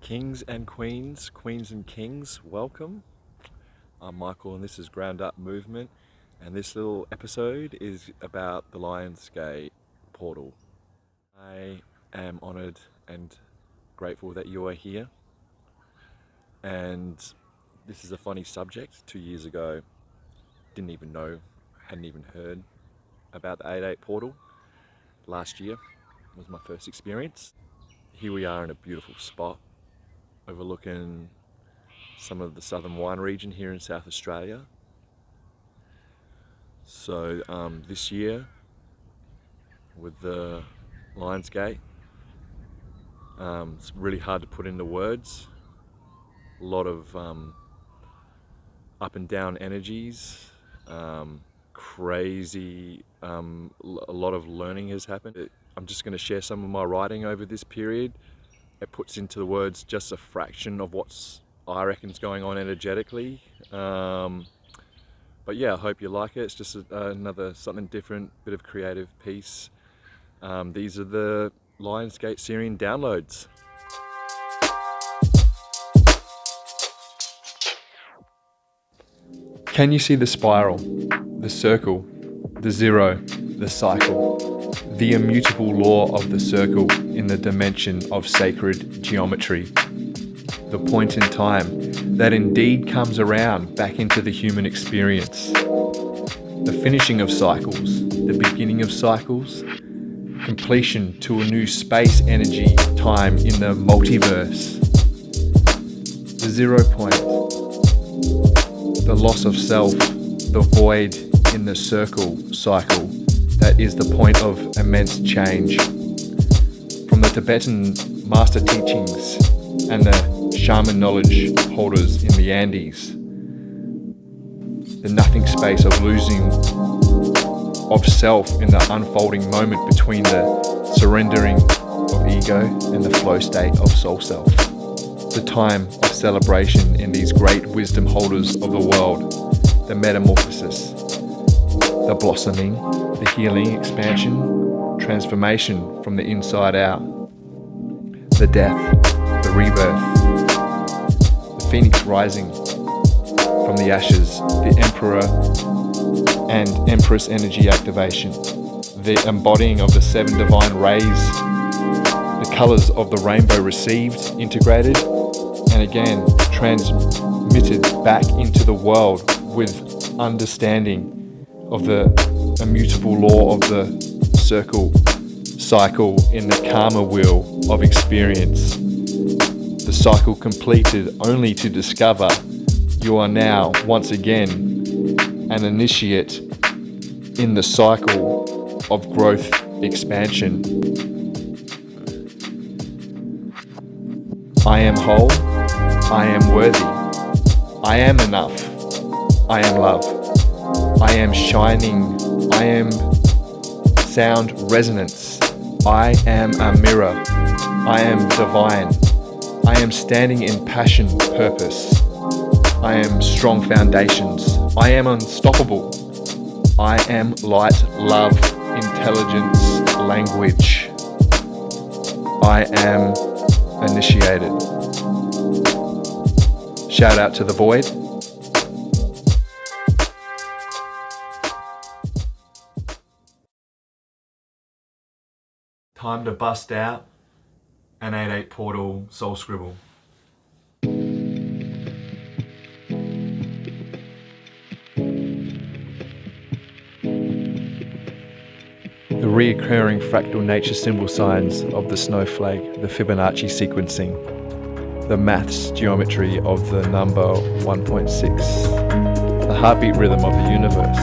Kings and queens, queens and kings, welcome. I'm Michael and this is Ground Up Movement, and this little episode is about the Lionsgate portal. I am honoured and grateful that you are here, and this is a funny subject. 2 years ago, hadn't even heard about the 8/8 portal. Last year was my first experience. Here we are in a beautiful spot overlooking some of the southern wine region here in South Australia. So this year with the Lionsgate, it's really hard to put into words. A lot of up and down energies, crazy, a lot of learning has happened. I'm just going to share some of my writing over this period. It puts into the words just a fraction of what's I reckon is going on energetically. But yeah, I hope you like it. It's just another something different, bit of creative piece. These are the Lionsgate Sirian downloads. Can you see the spiral, the circle, the zero, the cycle, the immutable law of the circle in the dimension of sacred geometry? The point in time that indeed comes around back into the human experience. The finishing of cycles, the beginning of cycles, completion to a new space, energy, time in the multiverse. The 0 point, the loss of self, the void in the circle cycle that is the point of immense change. From the Tibetan master teachings and the shaman knowledge holders in the Andes, the nothing space of losing of self in the unfolding moment between the surrendering of ego and the flow state of soul self. The time of celebration in these great wisdom holders of the world, the metamorphosis, the blossoming, the healing, expansion, transformation from the inside out, the death, the rebirth, the phoenix rising from the ashes, the emperor and empress energy activation, the embodying of the 7 divine rays, the colours of the rainbow received, integrated, and again transmitted back into the world with understanding of the immutable law of the circle cycle in the karma wheel of experience. The cycle completed only to discover you are now once again an initiate in the cycle of growth expansion. I am whole, I am worthy, I am enough, I am love, I am shining, I am sound resonance, I am a mirror, I am divine, I am standing in passion, purpose, I am strong foundations, I am unstoppable, I am light, love, intelligence, language, I am initiated. Shout out to the void. Time to bust out an 8/8 portal soul scribble. The reoccurring fractal nature symbol signs of the snowflake, the Fibonacci sequencing, the maths geometry of the number 1.6, the heartbeat rhythm of the universe,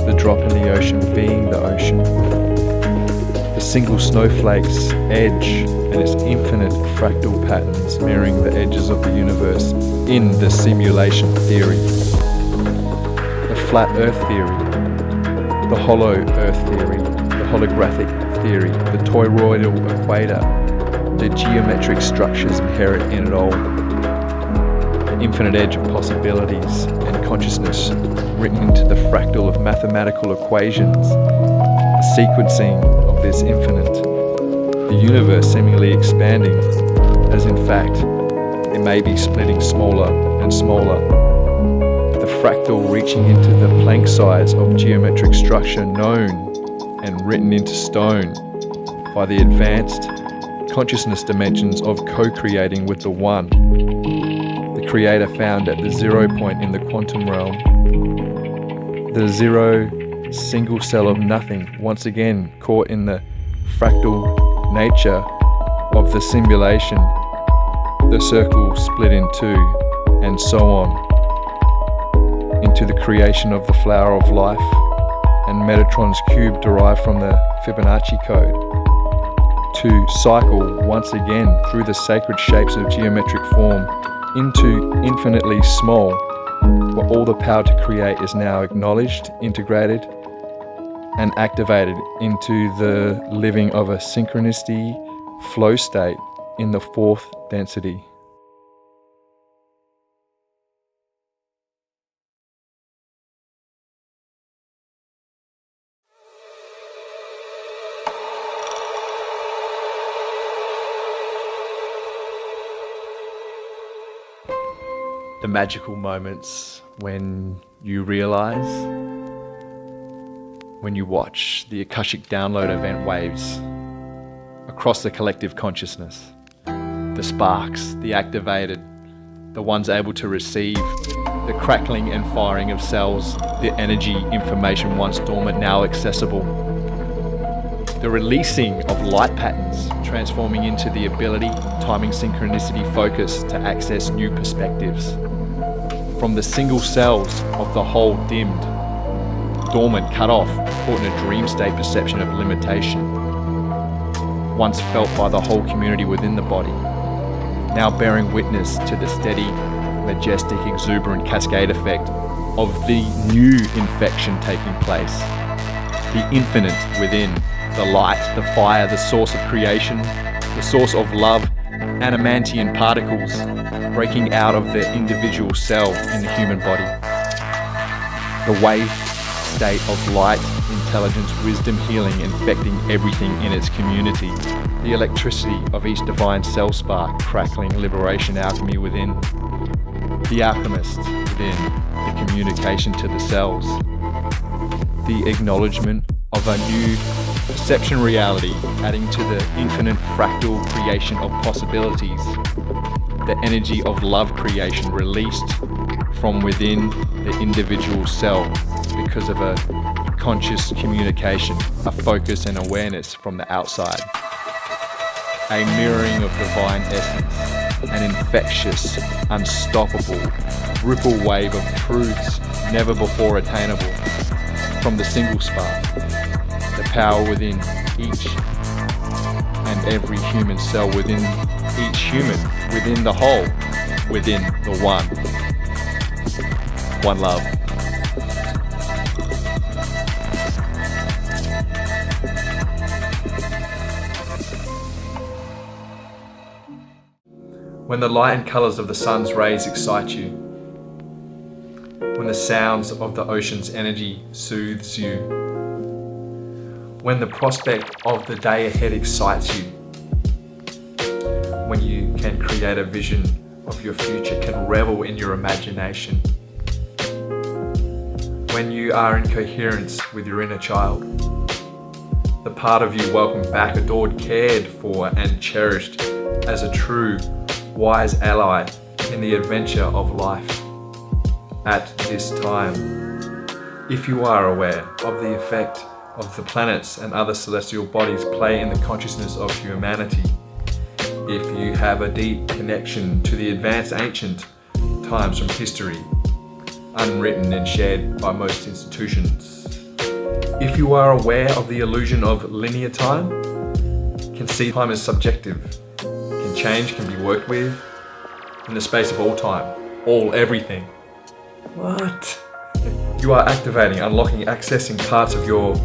the drop in the ocean being the ocean, the single snowflake's edge and its infinite fractal patterns mirroring the edges of the universe in the simulation theory, the flat earth theory, the hollow earth theory, the holographic theory, the toroidal equator, the geometric structures inherent in it all, the infinite edge of possibilities and consciousness written into the fractal of mathematical equations, the sequencing of this infinite, the universe seemingly expanding, as in fact it may be splitting smaller and smaller, the fractal reaching into the Planck size of geometric structure known and written into stone by the advanced consciousness dimensions of co-creating with the One, the Creator found at the 0 point in the quantum realm. The zero single cell of nothing, once again caught in the fractal nature of the simulation, the circle split in two, and so on, into the creation of the flower of life and Metatron's cube derived from the Fibonacci code, to cycle once again through the sacred shapes of geometric form into infinitely small, where all the power to create is now acknowledged, integrated, and activated into the living of a synchronicity flow state in the fourth density. The magical moments when you realize, when you watch the Akashic download event waves across the collective consciousness, the sparks, the activated, the ones able to receive, the crackling and firing of cells, the energy information once dormant now accessible, the releasing of light patterns transforming into the ability, timing, synchronicity, focus to access new perspectives. From the single cells of the whole dimmed, dormant, cut off, caught in a dream state perception of limitation, once felt by the whole community within the body, now bearing witness to the steady, majestic, exuberant cascade effect of the new infection taking place, the infinite within, the light, the fire, the source of creation, the source of love, animantian particles breaking out of the individual cell in the human body. The wave state of light, intelligence, wisdom, healing, infecting everything in its community. The electricity of each divine cell spark, crackling, liberation, alchemy within. The alchemist within, the communication to the cells. The acknowledgement of a new perception reality, adding to the infinite fractal creation of possibilities. The energy of love creation released from within the individual cell because of a conscious communication, a focus and awareness from the outside. A mirroring of divine essence, an infectious, unstoppable, ripple wave of truths never before attainable from the single spark. The power within each and every human cell, within each human, within the whole, within the one. One love. When the light and colours of the sun's rays excite you, when the sounds of the ocean's energy soothes you, when the prospect of the day ahead excites you, when you can create a vision of your future, can revel in your imagination, when you are in coherence with your inner child, the part of you welcomed back, adored, cared for and cherished as a true, wise ally in the adventure of life at this time. If you are aware of the effect of the planets and other celestial bodies play in the consciousness of humanity, if you have a deep connection to the advanced ancient times from history, unwritten and shared by most institutions, if you are aware of the illusion of linear time, can see time as subjective, can change, can be worked with in the space of all time, everything. What? You are activating, unlocking, accessing parts of your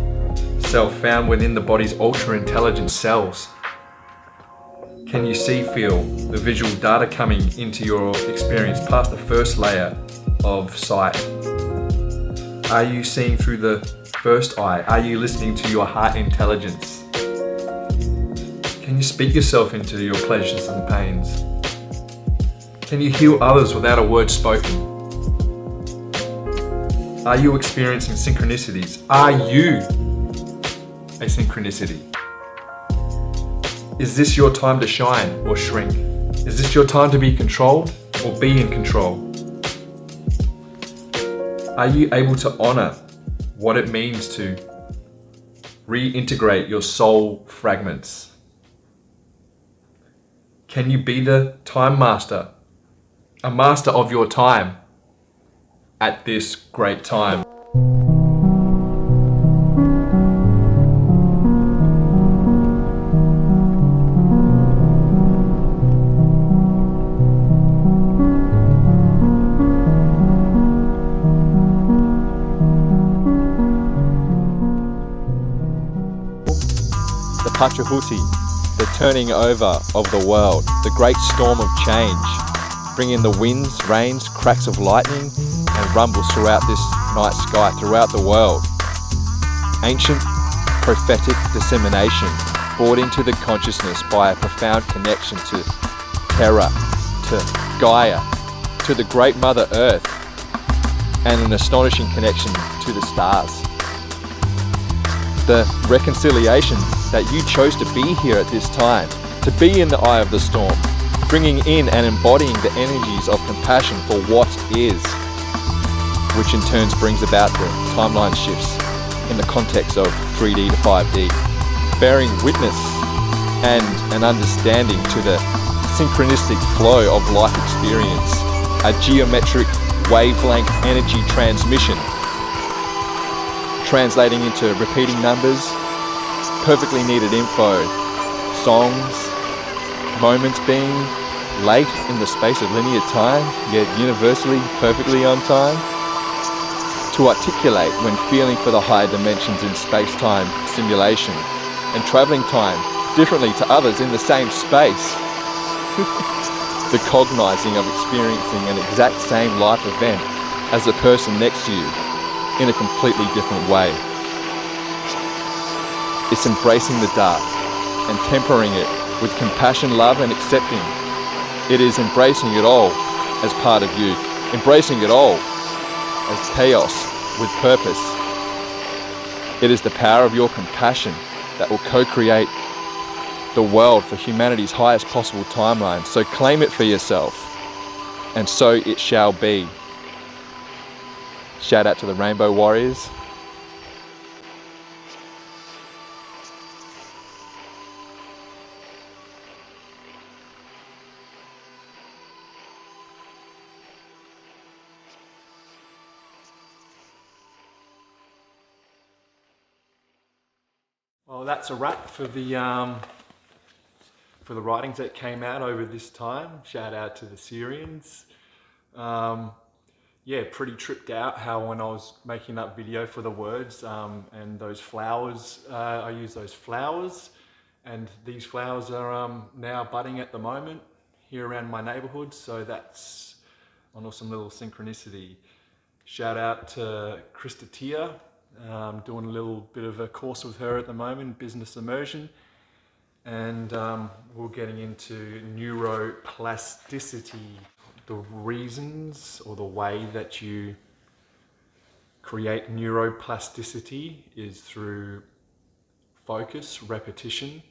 self found within the body's ultra-intelligent cells. Can you see, feel the visual data coming into your experience past the first layer of sight? Are you seeing through the first eye? Are you listening to your heart intelligence? Can you speak yourself into your pleasures and pains? Can you heal others without a word spoken? Are you experiencing synchronicities? Are you a synchronicity? Is this your time to shine or shrink? Is this your time to be controlled or be in control? Are you able to honor what it means to reintegrate your soul fragments? Can you be the time master, a master of your time at this great time? The Pachahuti, the turning over of the world, the great storm of change, bringing the winds, rains, cracks of lightning and rumbles throughout this night sky, throughout the world. Ancient prophetic dissemination brought into the consciousness by a profound connection to Terra, to Gaia, to the great Mother Earth, and an astonishing connection to the stars. The reconciliation that you chose to be here at this time, to be in the eye of the storm, bringing in and embodying the energies of compassion for what is, which in turn brings about the timeline shifts in the context of 3D to 5D, bearing witness and an understanding to the synchronistic flow of life experience, a geometric wavelength energy transmission, translating into repeating numbers, perfectly needed info, songs, moments being late in the space of linear time, yet universally perfectly on time, to articulate when feeling for the higher dimensions in space-time simulation, and traveling time differently to others in the same space. The cognizing of experiencing an exact same life event as the person next to you in a completely different way. It's embracing the dark and tempering it with compassion, love and accepting. It is embracing it all as part of you, embracing it all as chaos with purpose. It is the power of your compassion that will co-create the world for humanity's highest possible timeline. So claim it for yourself, and so it shall be. Shout out to the Rainbow Warriors. Well, that's a wrap for the writings that came out over this time. Shout out to the Syrians. Yeah, pretty tripped out how when I was making that video for the words and those flowers, I used those flowers, and these flowers are now budding at the moment here around my neighborhood, so that's an awesome little synchronicity. Shout out to Krista Tia, doing a little bit of a course with her at the moment, business immersion, and we're getting into neuroplasticity. The reasons or the way that you create neuroplasticity is through focus, repetition,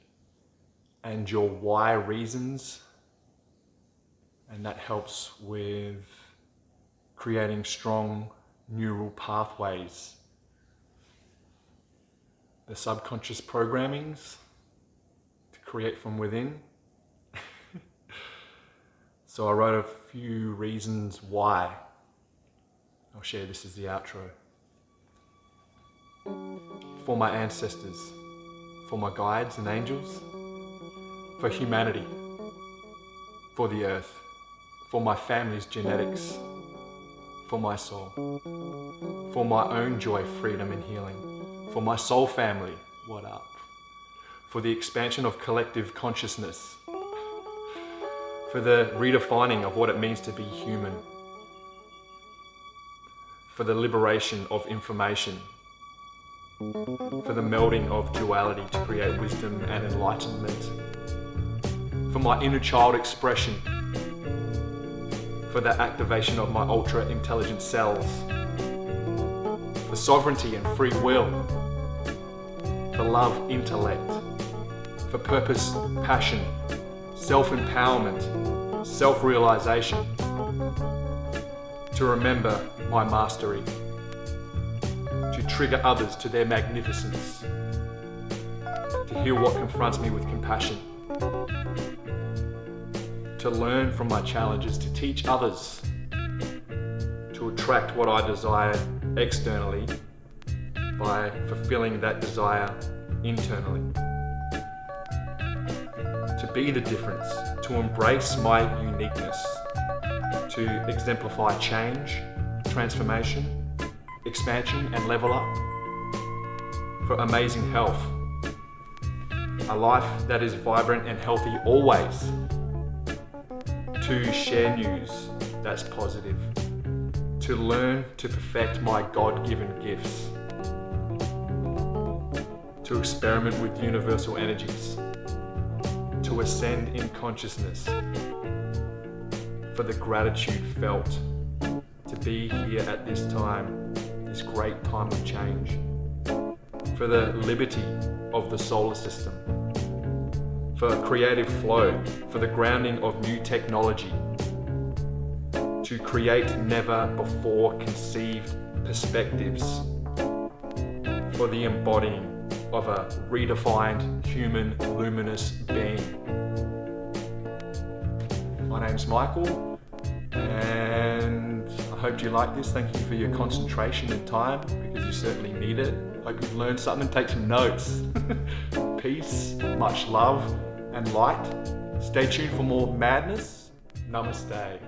and your why reasons, and that helps with creating strong neural pathways. The subconscious programmings to create from within. So I wrote a few reasons why. I'll share this as the outro. For my ancestors, for my guides and angels, for humanity, for the earth, for my family's genetics, for my soul, for my own joy, freedom and healing, for my soul family, what up? For the expansion of collective consciousness, for the redefining of what it means to be human, for the liberation of information, for the melding of duality to create wisdom and enlightenment, for my inner child expression, for the activation of my ultra intelligent cells, for sovereignty and free will, for love intellect, for purpose, passion, self-empowerment, self-realization, to remember my mastery, to trigger others to their magnificence, to heal what confronts me with compassion, to learn from my challenges, to teach others, to attract what I desire externally by fulfilling that desire internally, to be the difference, to embrace my uniqueness, to exemplify change, transformation, expansion and level up, for amazing health, a life that is vibrant and healthy always, to share news that's positive, to learn to perfect my God-given gifts, to experiment with universal energies, to ascend in consciousness, for the gratitude felt to be here at this time, this great time of change, for the liberty of the solar system, for creative flow, for the grounding of new technology, to create never before conceived perspectives, for the embodying of a redefined human luminous being. My name's Michael, and I hope you like this. Thank you for your concentration and time, because you certainly need it. Hope you've learned something, take some notes. Peace, much love and light. Stay tuned for more madness. Namaste.